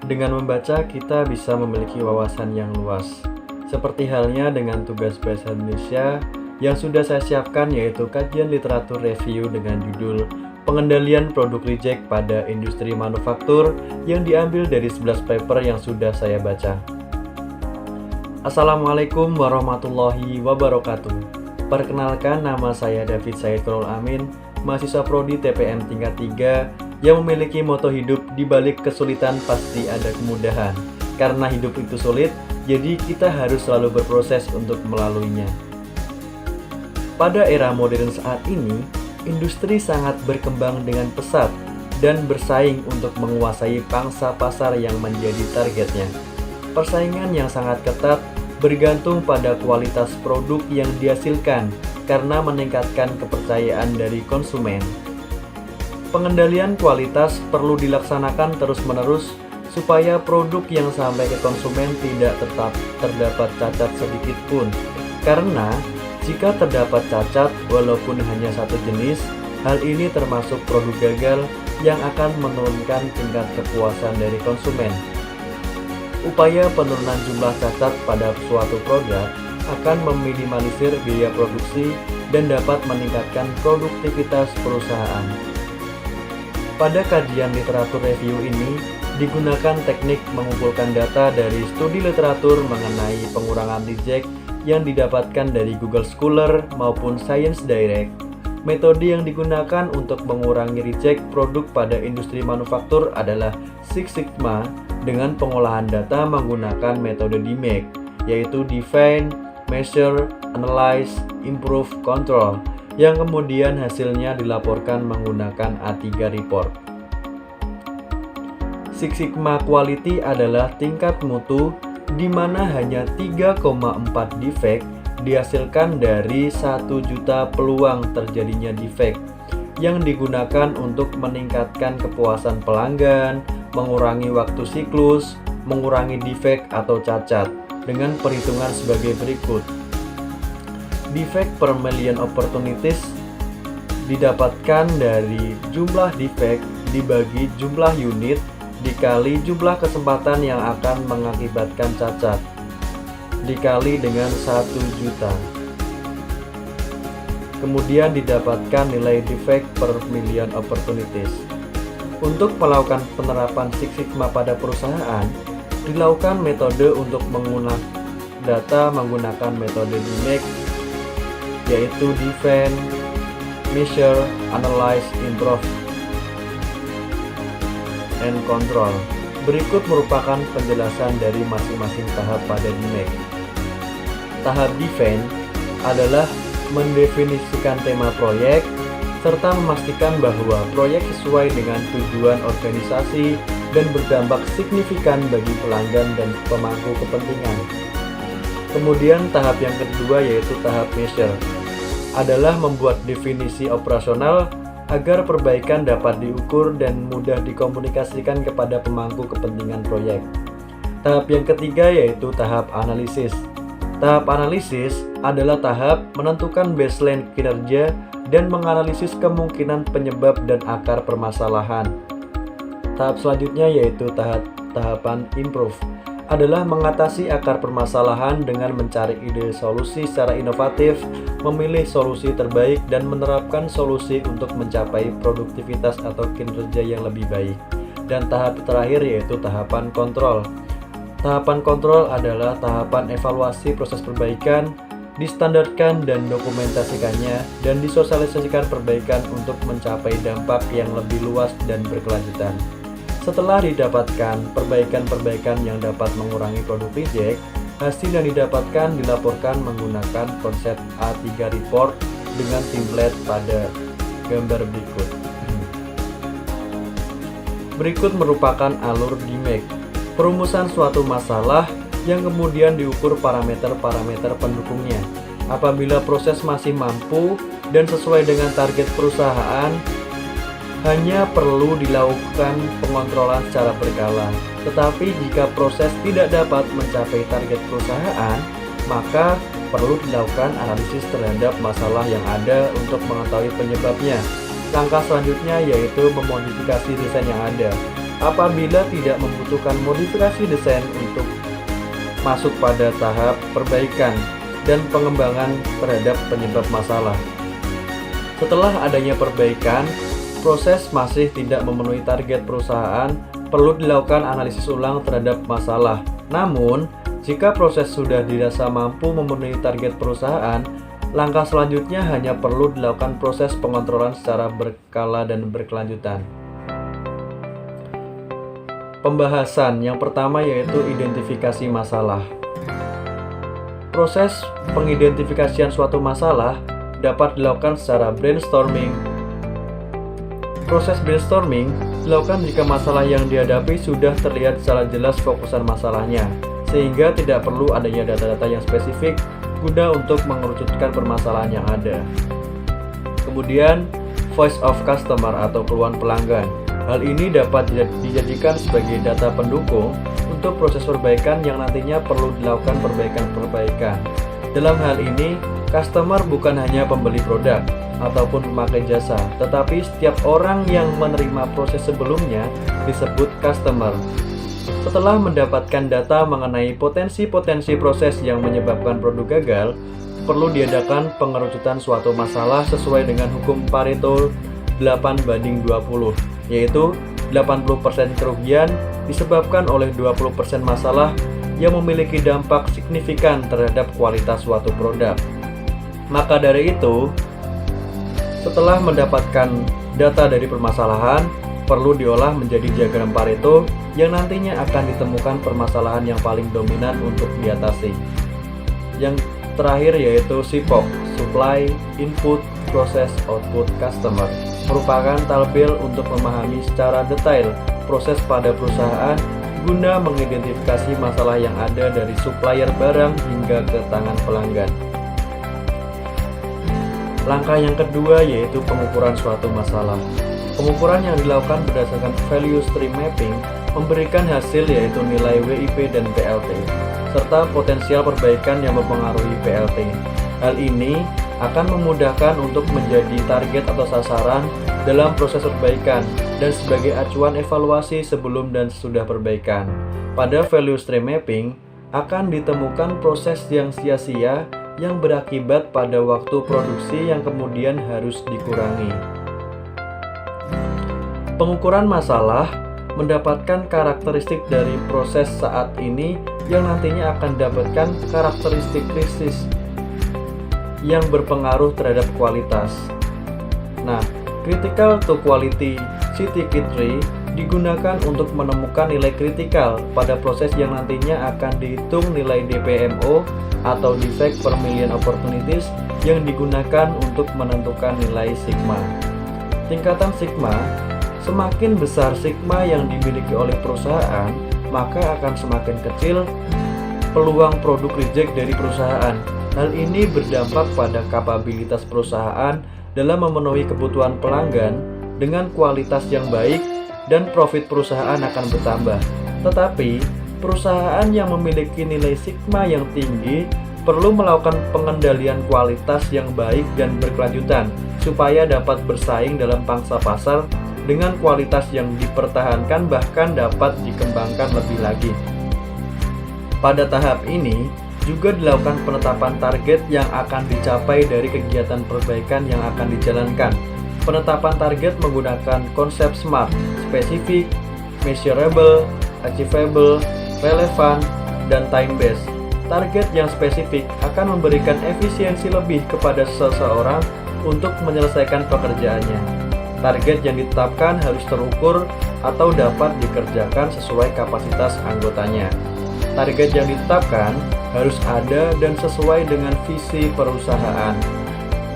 Dengan membaca, kita bisa memiliki wawasan yang luas. Seperti halnya dengan tugas bahasa Indonesia yang sudah saya siapkan, yaitu kajian literatur review dengan judul Pengendalian Produk Reject pada Industri Manufaktur yang diambil dari 11 paper yang sudah saya baca. Assalamualaikum warahmatullahi wabarakatuh. Perkenalkan, nama saya David Said Qurul Amin, mahasiswa Prodi TPM tingkat 3 yang memiliki moto hidup di balik kesulitan pasti ada kemudahan. Karena hidup itu sulit, jadi kita harus selalu berproses untuk melaluinya. Pada era modern saat ini, industri sangat berkembang dengan pesat dan bersaing untuk menguasai pangsa pasar yang menjadi targetnya. Persaingan yang sangat ketat bergantung pada kualitas produk yang dihasilkan karena meningkatkan kepercayaan dari konsumen. Pengendalian kualitas perlu dilaksanakan terus-menerus supaya produk yang sampai ke konsumen tidak terdapat cacat sedikit pun. Karena jika terdapat cacat walaupun hanya satu jenis, hal ini termasuk produk gagal yang akan menurunkan tingkat kepuasan dari konsumen. Upaya penurunan jumlah cacat pada suatu produk akan meminimalisir biaya produksi dan dapat meningkatkan produktivitas perusahaan. Pada kajian literatur review ini, digunakan teknik mengumpulkan data dari studi literatur mengenai pengurangan reject yang didapatkan dari Google Scholar maupun Science Direct. Metode yang digunakan untuk mengurangi reject produk pada industri manufaktur adalah Six Sigma dengan pengolahan data menggunakan metode DMAIC, yaitu Define, Measure, Analyze, Improve, Control, yang kemudian hasilnya dilaporkan menggunakan A3 report. Six Sigma Quality adalah tingkat mutu di mana hanya 3,4 defect dihasilkan dari 1 juta peluang terjadinya defect, yang digunakan untuk meningkatkan kepuasan pelanggan, mengurangi waktu siklus, mengurangi defect atau cacat dengan perhitungan sebagai berikut. Defect per million opportunities didapatkan dari jumlah defect dibagi jumlah unit dikali jumlah kesempatan yang akan mengakibatkan cacat dikali dengan 1 juta. Kemudian didapatkan nilai defect per million opportunities. Untuk melakukan penerapan Six Sigma pada perusahaan, dilakukan metode untuk menggunakan data menggunakan metode DMAIC, yaitu Define, Measure, Analyze, Improve, and Control. Berikut merupakan penjelasan dari masing-masing tahap pada DMAIC. Tahap Define adalah mendefinisikan tema proyek, serta memastikan bahwa proyek sesuai dengan tujuan organisasi dan berdampak signifikan bagi pelanggan dan pemangku kepentingan. Kemudian tahap yang kedua, yaitu tahap Measure, adalah membuat definisi operasional agar perbaikan dapat diukur dan mudah dikomunikasikan kepada pemangku kepentingan proyek. Tahap yang ketiga yaitu tahap analisis. Tahap analisis adalah tahap menentukan baseline kinerja dan menganalisis kemungkinan penyebab dan akar permasalahan. Tahap selanjutnya yaitu tahapan improve, adalah mengatasi akar permasalahan dengan mencari ide solusi secara inovatif, memilih solusi terbaik, dan menerapkan solusi untuk mencapai produktivitas atau kinerja yang lebih baik. Dan tahap terakhir yaitu tahapan kontrol. Tahapan kontrol adalah tahapan evaluasi proses perbaikan, distandarkan dan dokumentasikannya, dan disosialisasikan perbaikan untuk mencapai dampak yang lebih luas dan berkelanjutan. Setelah didapatkan perbaikan-perbaikan yang dapat mengurangi produk reject, hasil yang didapatkan dilaporkan menggunakan konsep A3 report dengan template pada gambar berikut. Berikut merupakan alur DMAIC, perumusan suatu masalah yang kemudian diukur parameter-parameter pendukungnya. Apabila proses masih mampu dan sesuai dengan target perusahaan, hanya perlu dilakukan pengontrolan secara berkala. Tetapi jika proses tidak dapat mencapai target perusahaan, maka perlu dilakukan analisis terhadap masalah yang ada untuk mengetahui penyebabnya. Langkah selanjutnya yaitu memodifikasi desain yang ada. apabila tidak membutuhkan modifikasi desain untuk masuk pada tahap perbaikan dan pengembangan terhadap penyebab masalah. Setelah adanya perbaikan, proses masih tidak memenuhi target perusahaan, perlu dilakukan analisis ulang terhadap masalah. Namun, jika proses sudah dirasa mampu memenuhi target perusahaan, langkah selanjutnya hanya perlu dilakukan proses pengontrolan secara berkala dan berkelanjutan. Pembahasan yang pertama yaitu identifikasi masalah. Proses pengidentifikasian suatu masalah dapat dilakukan secara brainstorming. Proses brainstorming dilakukan jika masalah yang dihadapi sudah terlihat secara jelas fokusan masalahnya, sehingga tidak perlu adanya data-data yang spesifik guna untuk mengerucutkan permasalahan yang ada. Kemudian, voice of customer atau keluhan pelanggan. Hal ini dapat dijadikan sebagai data pendukung untuk proses perbaikan yang nantinya perlu dilakukan perbaikan-perbaikan. Dalam hal ini, customer bukan hanya pembeli produk ataupun pemakai jasa, tetapi setiap orang yang menerima proses sebelumnya disebut customer. Setelah mendapatkan data mengenai potensi-potensi proses yang menyebabkan produk gagal, perlu diadakan pengerucutan suatu masalah sesuai dengan hukum Pareto 8/20, yaitu 80% kerugian disebabkan oleh 20% masalah yang memiliki dampak signifikan terhadap kualitas suatu produk. Maka dari itu, setelah mendapatkan data dari permasalahan, perlu diolah menjadi diagram Pareto yang nantinya akan ditemukan permasalahan yang paling dominan untuk diatasi. Yang terakhir yaitu SIPOC, Supply, Input, Process, Output, Customer, merupakan tabel untuk memahami secara detail proses pada perusahaan guna mengidentifikasi masalah yang ada dari supplier barang hingga ke tangan pelanggan. Langkah yang kedua yaitu pengukuran suatu masalah. Pengukuran yang dilakukan berdasarkan value stream mapping memberikan hasil yaitu nilai WIP dan PLT, serta potensial perbaikan yang mempengaruhi PLT. Hal ini akan memudahkan untuk menjadi target atau sasaran dalam proses perbaikan dan sebagai acuan evaluasi sebelum dan sesudah perbaikan. Pada value stream mapping akan ditemukan proses yang sia-sia yang berakibat pada waktu produksi yang kemudian harus dikurangi. Pengukuran masalah mendapatkan karakteristik dari proses saat ini yang nantinya akan dapatkan karakteristik krisis yang berpengaruh terhadap kualitas. Nah, critical to quality CTQ tree digunakan untuk menemukan nilai kritikal pada proses yang nantinya akan dihitung nilai DPMO atau Defect per Million Opportunities yang digunakan untuk menentukan nilai sigma. Tingkatan sigma, semakin besar sigma yang dimiliki oleh perusahaan, maka akan semakin kecil peluang produk reject dari perusahaan. Hal ini berdampak pada kapabilitas perusahaan dalam memenuhi kebutuhan pelanggan dengan kualitas yang baik dan profit perusahaan akan bertambah. Tetapi, perusahaan yang memiliki nilai sigma yang tinggi perlu melakukan pengendalian kualitas yang baik dan berkelanjutan supaya dapat bersaing dalam pangsa pasar dengan kualitas yang dipertahankan bahkan dapat dikembangkan lebih lagi. Pada tahap ini, juga dilakukan penetapan target yang akan dicapai dari kegiatan perbaikan yang akan dijalankan. Penetapan target menggunakan konsep SMART, spesifik, measurable, achievable, relevant, dan time-based. Target yang spesifik akan memberikan efisiensi lebih kepada seseorang untuk menyelesaikan pekerjaannya. Target yang ditetapkan harus terukur atau dapat dikerjakan sesuai kapasitas anggotanya. Target yang ditetapkan harus ada dan sesuai dengan visi perusahaan.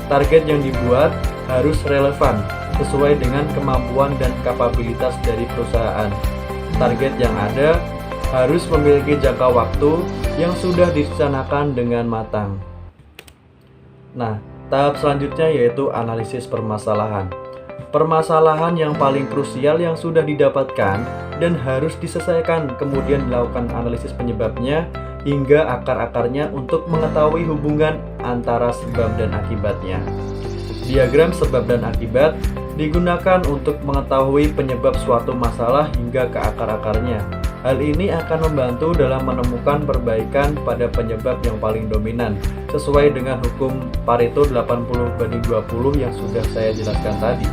Target yang dibuat harus relevan, sesuai dengan kemampuan dan kapabilitas dari perusahaan. Target yang ada harus memiliki jangka waktu yang sudah direncanakan dengan matang. Nah, tahap selanjutnya yaitu analisis permasalahan. Permasalahan yang paling krusial yang sudah didapatkan dan harus diselesaikan, kemudian dilakukan analisis penyebabnya hingga akar-akarnya untuk mengetahui hubungan antara sebab dan akibatnya. Diagram sebab dan akibat digunakan untuk mengetahui penyebab suatu masalah hingga ke akar-akarnya. Hal ini akan membantu dalam menemukan perbaikan pada penyebab yang paling dominan, sesuai dengan hukum Pareto 80/20 yang sudah saya jelaskan tadi.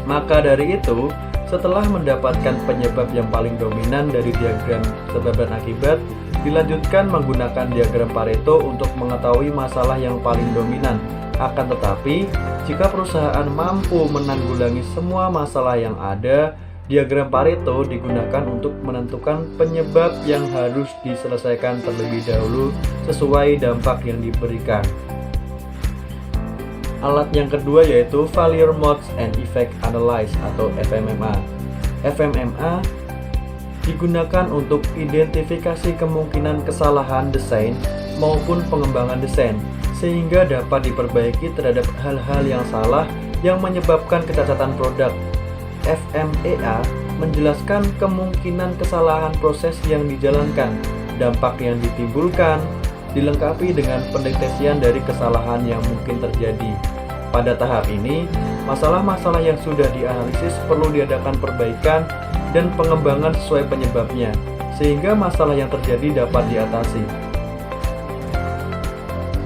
Maka dari itu, setelah mendapatkan penyebab yang paling dominan dari diagram sebab dan akibat, dilanjutkan menggunakan diagram Pareto untuk mengetahui masalah yang paling dominan. Akan tetapi, jika perusahaan mampu menanggulangi semua masalah yang ada, diagram Pareto digunakan untuk menentukan penyebab yang harus diselesaikan terlebih dahulu sesuai dampak yang diberikan. Alat yang kedua yaitu Failure Modes and Effect Analysis atau FMMA. FMMA digunakan untuk identifikasi kemungkinan kesalahan desain maupun pengembangan desain, sehingga dapat diperbaiki terhadap hal-hal yang salah yang menyebabkan kecacatan produk. FMEA menjelaskan kemungkinan kesalahan proses yang dijalankan, dampak yang ditimbulkan, dilengkapi dengan pendeteksian dari kesalahan yang mungkin terjadi. Pada tahap ini, masalah-masalah yang sudah dianalisis perlu diadakan perbaikan dan pengembangan sesuai penyebabnya, sehingga masalah yang terjadi dapat diatasi.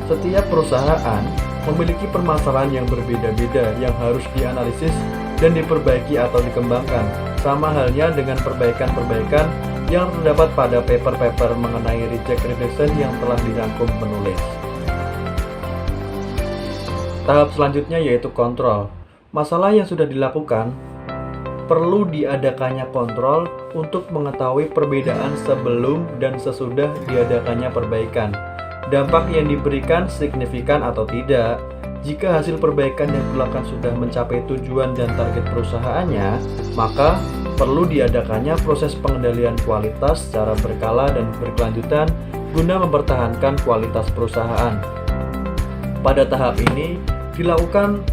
Setiap perusahaan memiliki permasalahan yang berbeda-beda yang harus dianalisis dan diperbaiki atau dikembangkan, sama halnya dengan perbaikan-perbaikan yang terdapat pada paper-paper mengenai reject reduction yang telah dirangkum penulis. Tahap selanjutnya yaitu kontrol. Masalah yang sudah dilakukan perlu diadakannya kontrol untuk mengetahui perbedaan sebelum dan sesudah diadakannya perbaikan. Dampak yang diberikan signifikan atau tidak. Jika hasil perbaikan yang dilakukan sudah mencapai tujuan dan target perusahaannya, maka perlu diadakannya proses pengendalian kualitas secara berkala dan berkelanjutan guna mempertahankan kualitas perusahaan. Pada tahap ini dilakukan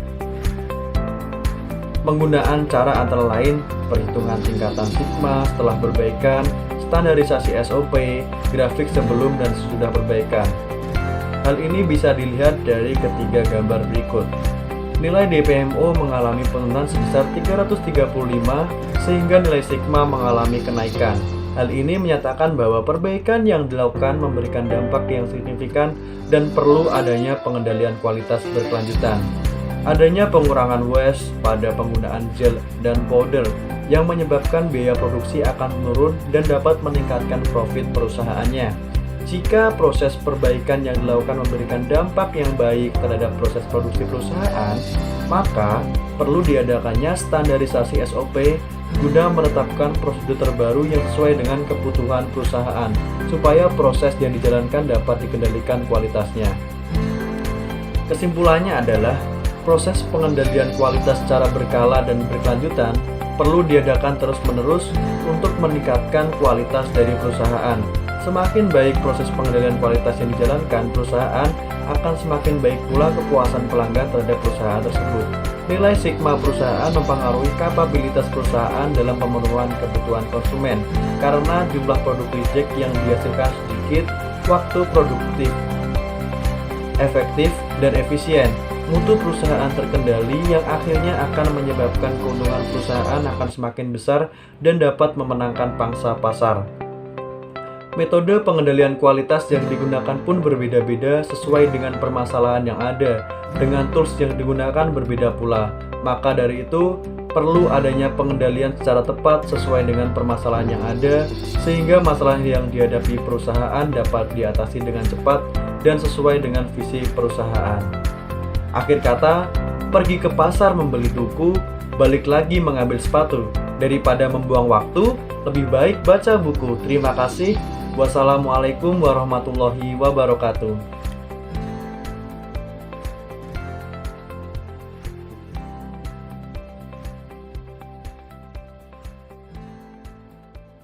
penggunaan cara antara lain perhitungan tingkatan sigma setelah perbaikan, standarisasi SOP, grafik sebelum dan sesudah perbaikan. Hal ini bisa dilihat dari ketiga gambar berikut. Nilai DPMO mengalami penurunan sebesar 335 sehingga nilai sigma mengalami kenaikan. Hal ini menyatakan bahwa perbaikan yang dilakukan memberikan dampak yang signifikan dan perlu adanya pengendalian kualitas berkelanjutan. Adanya pengurangan waste pada penggunaan gel dan powder yang menyebabkan biaya produksi akan menurun dan dapat meningkatkan profit perusahaannya. Jika proses perbaikan yang dilakukan memberikan dampak yang baik terhadap proses produksi perusahaan, maka perlu diadakannya standarisasi SOP guna menetapkan prosedur terbaru yang sesuai dengan kebutuhan perusahaan, supaya proses yang dijalankan dapat dikendalikan kualitasnya. Kesimpulannya adalah, proses pengendalian kualitas secara berkala dan berkelanjutan perlu diadakan terus-menerus untuk meningkatkan kualitas dari perusahaan. Semakin baik proses pengendalian kualitas yang dijalankan perusahaan, akan semakin baik pula kepuasan pelanggan terhadap perusahaan tersebut. Nilai sigma perusahaan mempengaruhi kapabilitas perusahaan dalam pemenuhan kebutuhan konsumen, karena jumlah produk reject yang dihasilkan sedikit, waktu produktif, efektif, dan efisien. Mutu perusahaan terkendali yang akhirnya akan menyebabkan keuntungan perusahaan akan semakin besar dan dapat memenangkan pangsa pasar. Metode pengendalian kualitas yang digunakan pun berbeda-beda sesuai dengan permasalahan yang ada, dengan tools yang digunakan berbeda pula. Maka dari itu, perlu adanya pengendalian secara tepat sesuai dengan permasalahan yang ada, sehingga masalah yang dihadapi perusahaan dapat diatasi dengan cepat dan sesuai dengan visi perusahaan. Akhir kata, pergi ke pasar membeli buku, balik lagi mengambil sepatu. Daripada membuang waktu, lebih baik baca buku. Terima kasih. Wassalamualaikum warahmatullahi wabarakatuh.